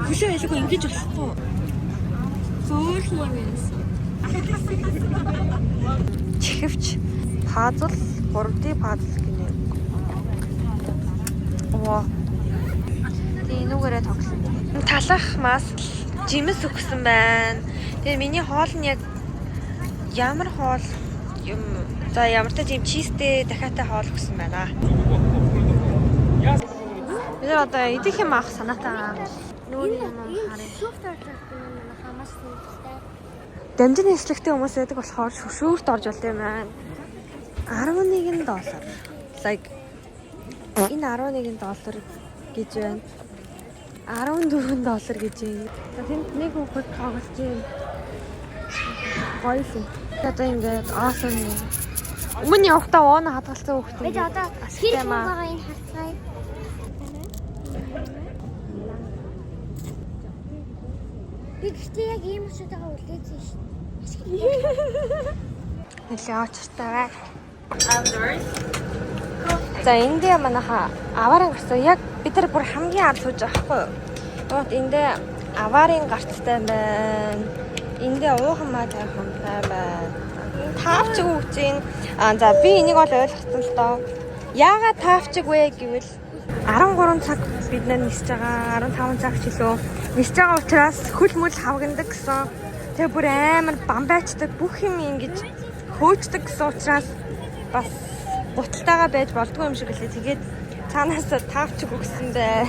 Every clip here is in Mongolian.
Хөшөө ялгүй ингэж болохгүй. Зөөлмөр байсан. Чихвч пазл 3D пазл гинэ. Оо. Энүүгээрээ тоглоно. Талах масл жимс өгсөн байна. Тэгээ миний хоол нь яг ямар хоол юм за ямар ч юм чизтэй дахиатай хоол өгсөн байна. Бид одоо идэх юм авах санаатай. Нүүрийн юм харъя. Дамжин эслэгтэй хүмүүс байдаг болохоор шүшүүрт орж болтой юм байна. $11. Like энэ $11 гэж байна. $14 гэж байна. Тэнд нэг хүүхэд тоглож байна. Гоё. Одоо ингээд awesome. Өмнө явахдаа ууна хадгалсан хүүхэд. Бид одоо хэрэг байгаа энэ харцгаая. Би гэхдээ яг ийм хүмүүстэйгээ үлдээсэн шүү. Нэлээ очиртай бай. За эндээ манайха аваарын гарцаа яг бид нар бүр хамгийн ард сууж байгаа хгүй юу. Вот эндээ аваарын гарцтай байна. Эндээ уухан маа тайхантай байна. Таавчиг өгч юм. За би энийг бол ойлгосон л доо. Яагаад таавчиг вэ гэвэл 13 цаг бид нар нисэж байгаа. 15 цаг ч илүү нисэж байгаа учраас хөл мөл хавгнадаг гэсэн. Тэгээ бүр амар бамбайчдаг бүх юм ингэж хөөцдөг гэсэн учраас бас гуталтайгаа байж болдгүй юм шиг лээ. Тэгээд цаанаас таавчиг өгсөн бай.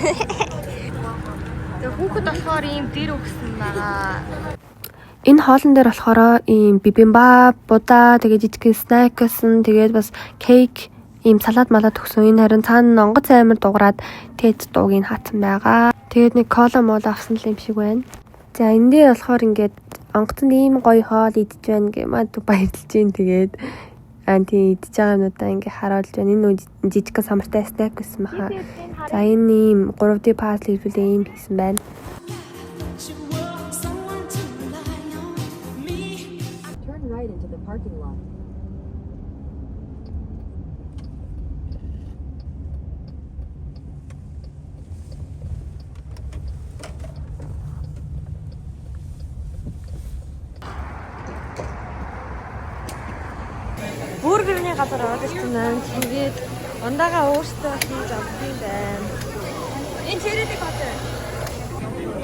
Тэгээ хүүхэд болохоор ийм дэр өгсөн байгаа. Энэ хоолн дээр болохоор ийм бибимбап, будаа, тэгээд жижиг снэк гэсэн, тэгээд бас кейк, ийм салаад малаад өгсөн. Энэ харин цаана онгоц аймар дуураад тэд дуугийг хаацсан байгаа. Тэгээд нэг кола мол авсан л юм шиг байна. За эндээ болохоор ингээд онгоцонд ийм гоё хоол идэж байна гэмэд баярлж гин. Тэгээд тийм идэж байгаа юмудаа ингээ харуулж байна. Энэ жижиг самартай снэк гэсэн баха. За энэ ийм 3D puzzle хэлбэлээ ийм хийсэн байна. Бургерний газар ороод ирсэн байна. Тэгээд ундаага өөртөө хийж авсан юм байна. Энэ чирэдэг газар.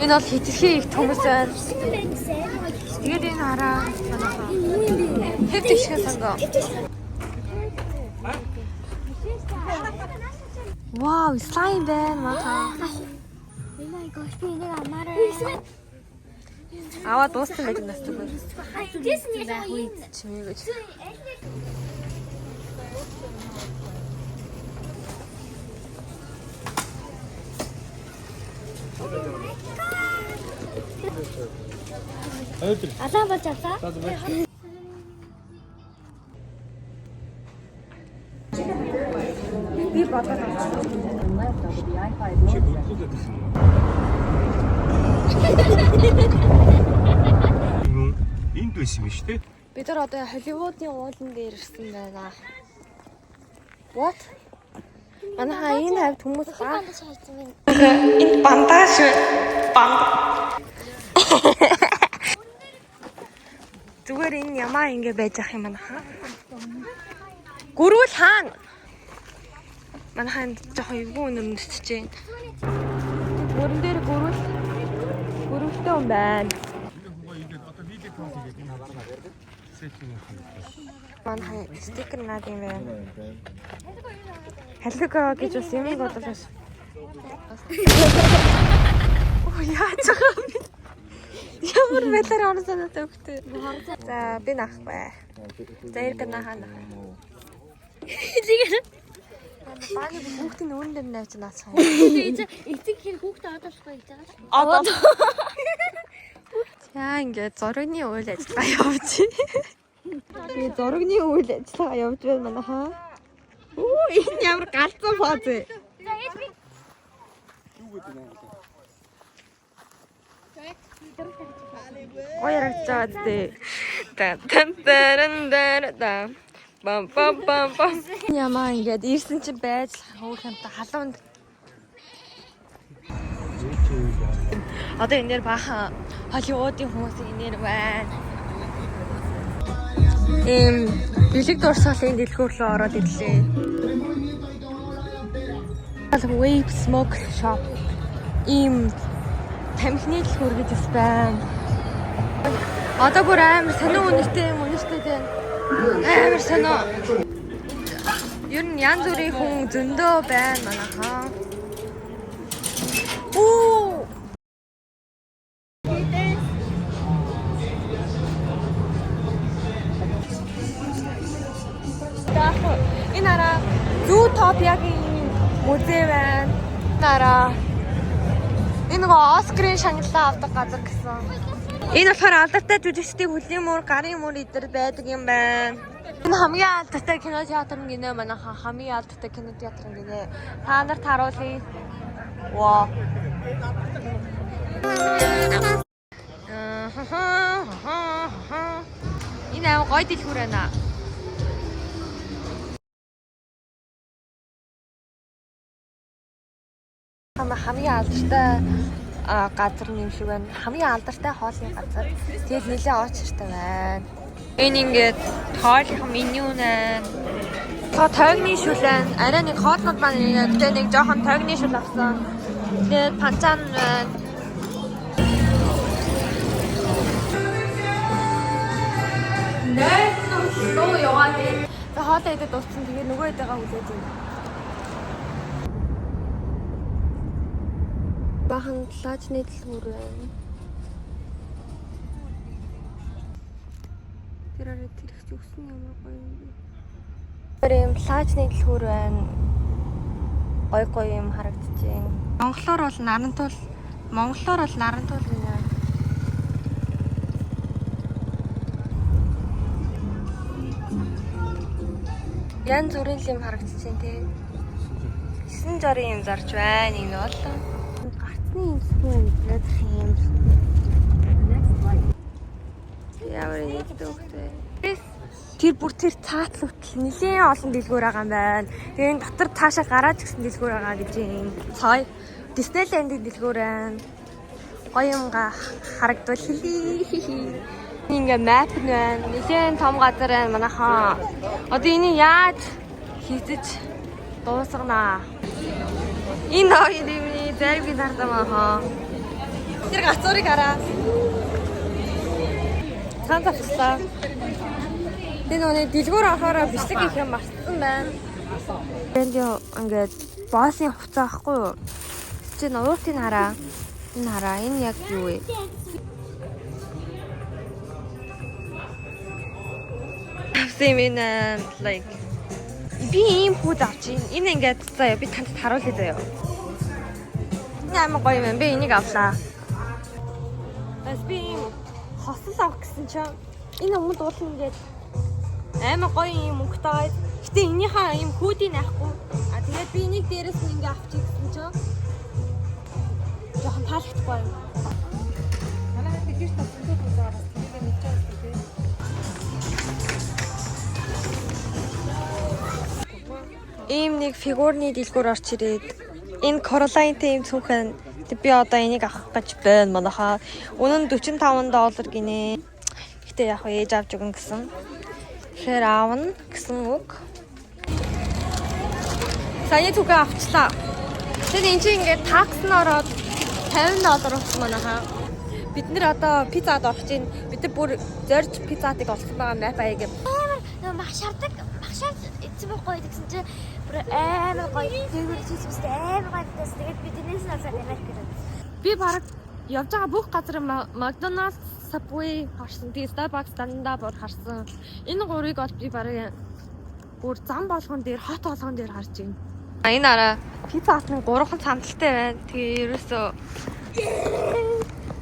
Энэ бол хитрхи их хүмүүс байна. Тэгээд энэ хараа санаа. Хэвд ихшээ сангоо. Вау, слайм байна маа. Oh my gosh, би энийг амаараа. Аваа дууссан байж нас зүгээр. Тэс нэг үед Чимээгэж. алаа болж авлаа. Би бодож байна. Энд байсан юм шүү дээ. Бид нар одоо Холливуудын уулан дээр ирсэн байна. What? Манайха энэ хавьд хүмүүс баа. Энэ бандаж банд. Зүгээр энэ ямаа ингэ байж ах юм манайха. Гүрүүл хаана? Манайха энэ жоохон эвгүй өнөмсөж байна. Гүрэн дээр гүрэлтэй юм байна. Манайха стикер наад юм байна. Халигаа гэж бас юм бодлоо. Оо яаж байгаа юм бэ? Ямар байлаар орсон санаатай өгтөө. За би наах бай. За ирэх наахаа. Тэгээд Бааны хүүхдийн нүүрэн дээр навч наацгаа. эцэг хэр хүүхдээ одоолохгүй гэж байгаа шүү. Одоо. За ингээд зургийн үйл ажиллагаа явууч. Тэгээ зургийн үйл ажиллагаа явж байна манайхаа. Оо энэ ямар галзуу поз вэ? Гоё ярагч байгаа дээ. Тан бам бам бам бам. Ямаа ингээд ирсэн чинь байж хөөх юмтай халуунд. Одоо энэ дээр баахан Холливуудын хүмүүсийн нэр байна. Бэлэг дурсгалын дэлгүүр рүү ороод ирлээ. Wave Smoke Shop. Тамхины дэлгүүр гэж байна. Одоо бүр амар сонио үнэтэй юм үнэтэй байна. Амар сонио. Ер нь янз бүрийн хүн зөндөө байна манайхаа. Оо! Энэ араа Zootopia-гийн музей байна. Энэ нөгөө Оскарын шагналаа авдаг газар гэсэн. Энэ болохоор алдартай жүжигчдийн хөлийн мөр, гарын мөр идэр байдаг юм байна. Энэ хамгийн алдартай кинотеатр нь гинэ манайхаа хамгийн алдартай кинотеатр нь гинэ. Та нарт харуулъя. Вау. Энэ аа гоё дэлгүүр байна. Хамгийн алдартай газар юм шиг байна. Хамгийн алдартай хоолны газар. Тэгээд нэлээ очиртай байна. Энэ ингээд хоолны меню нэ. Тойгны шүлэн. Арай нэг хоолнууд маань гэдэг нэг жоохон тойгны шүл авсан. Тэгээд панчан байна. Нэр нөө яваад. За хоолоо идээд дууссан. Тэгээд нөгөө хэдэгээ хүлээж байна. Бахан лаачны дэлгүүр байна. Тэр их зүгсэн юм гоё юм би. Тэр юм лаачны дэлгүүр байна. Гоё юм харагдчихээн. Монголоор бол нарантуул гинэ. Ян зүрийн юм харагдчихээн тий. 9 жарын юм зарж байна. Энэ бол юм сүн мэдэх юм. Ямар нэг дөхтэй. Тэр бүр тэр цаатлуутэл нэлийн олон дэлгүүр байгаа юм байна. Тэгээд дотор цаашаа гараад гисэн дэлгүүр байгаа гэж юм. Цай Disneyland-ийн дэлгүүр байна. Гоё юм харагдвал хэлий. Ингээ map нь байна. Нэлийн том газар байна манайхаа. Одоо энийг яаж хийцэж дуусгана? Энэ хоёр юм зэрэг дардамаа хаа. Тэр гацуурыг хараа. Цаантафлаа. Энэ нэг дэлгүүр авахаараа бишиг их юм марцсан байна. Энд ингээд боосын хувцас авахгүй юу? Чи нууртыг хараа. Энэ хараа. Энэ яг юу вэ? Авсимэн like би ийм хүүд авчих. Энэ ингээд заяа би танд харуулъя заяа. Ямар гоё юм бэ? Энийг авлаа. Би хосол авах гэсэн чинь энэ өмнөд уул ингээд амар гоё юм мөнгөтэй. Гэтэ энийхээ юм хүүдийг авахгүй. Тэгээд би энийг дээрээс нь ингээд авчих гэсэн чинь жоохон таалагдахгүй юм. Манай хэд гэж тавцсан дөө оруулсан. Тэгээ мэдчихсэн тийм. Ийм нэг фигурны дэлгүүр орч ирээд энэ Coraline-тэй юм цүнхэн би одоо энийг авах гэж байна манайхаа. Үнэн $45 гинэ. Гэтэ яг ээж авч өгнө гэсэн. Тэгэхээр аавна гэсэн үг. Сая түгээ авчлаа. Тэгээд энэ чинь ингээд такс нь ороод $50 болсон манайхаа. Бид нэр одоо пиццад орох чинь бид нар бүр зорж пиццатыг олсон байгаа map аяг. Машардаг эцэг гоё гэсэн чинь бүр амар гоё тэгвэл чийстэй амар гоё гэсэн. Тэгээд би дэнээс нь аваад Америк ирээд. Би баг явж байгаа бүх газар McDonald's, Subway харсан. Тэгээд Starbucks дандаа бүр харсан. Энэ гурыг бол би баг бүр зам болгон дээр хот болгон дээр харж байна. Энэ араа пицца хатны 3хан самталтай байна. Тэгээ ерөөсөө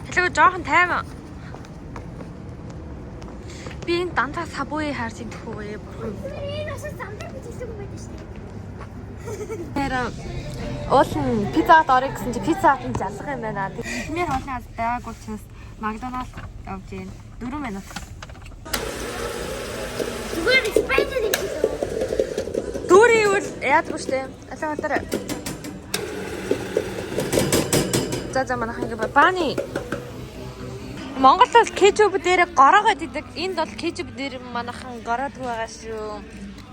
хэлээ жоохон тайван. Би энэ дандаа Subway харж идэх үү бурхан. Энэ бас самтал гэж хэлсэн юм байдаг шүү дээ. Тэр уулын пиццад орё гэсэн чи пицца хатны жалга юм байна. Тэрнэр хоолны аз байгааг учраас McDonald's явж гин 4 минут. Зүгээр спайдер юм. Дүүрийн үл яадгүй штэ. Алаа өдөр. За манайхан ингээ бааны Монголд бол кетчуп дээр гороогоод идэг. Энд бол кетчуп дээр манайхан гороодгүй байгаа шүү.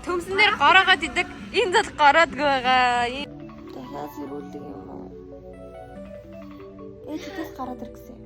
Төмсөн дээр гороогоод идэг. Энд бол гороодгүй байгаа. Дахиад ирүүлдэг юм уу? Ээжээс гараад ир гэсэн.